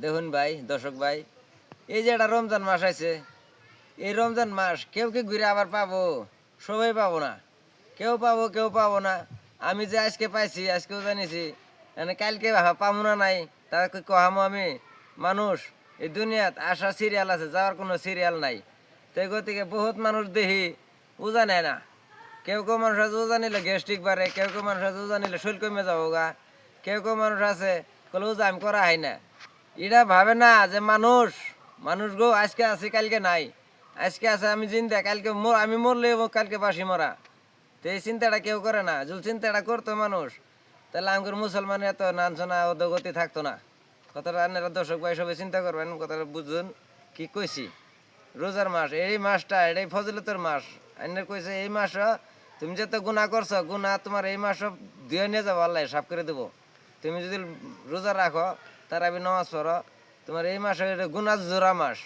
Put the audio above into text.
দেখুন ভাই, দর্শক ভাই, এই যে একটা রমজান মাস আছে, এই রমজান মাস কেউ কি ঘুরে আবার পাবো? সবাই পাবো না। কেউ পাবো, কেউ পাবো না। আমি যে আজকে পাইছি, আজকেও জানিছি, মানে কালকে পাবো না নাই, তাকে কহামো আমি? মানুষ, এই দুনিয়াত আসা সিরিয়াল আছে, যাওয়ার কোনো সিরিয়াল নাই। তো গতিকে বহুত মানুষ দেখি উজা নেয় না। কেউ কেউ মানুষ আছে উজা নিলে গ্যাস্ট্রিক বাড়ে, কেউ কেউ মানুষ আছে উজা নিলে শরীর কমে যাবো গা, কেউ কেউ মানুষ আছে কলে উজা আমি করা হয় না। এরা ভাবে না যে মানুষ, মানুষ গো আজকে আছে কালকে নাই, আজকে আছে আমি জিন্দা, কালকে আমি মরলে কালকে বাসি মরা। তো এই চিন্তাটা কেউ করে না। যদি চিন্তাটা করতো মানুষ, তাহলে আমাদের মুসলমান এত নাঞ্চনা অধগতি থাকতো না। কথাটা আপনারা দর্শক ভাই সবাই চিন্তা করবেন, কথাটা বুঝুন কি কইছি। রোজার মাস, এই মাসটা এটাই ফজিলতের মাস। আইনের কইছে এই মাস তুমি যত গুনাহ করছো, গুনাহ তোমার এই মাস ধুয়ে নিয়ে যাবো, আল্লাহ সাফ করে দেবো। তুমি যদি রোজা রাখো, তারাবি নামাজ পড়ো, তোমার এই মাসে গুনাহ জোড়া মাস।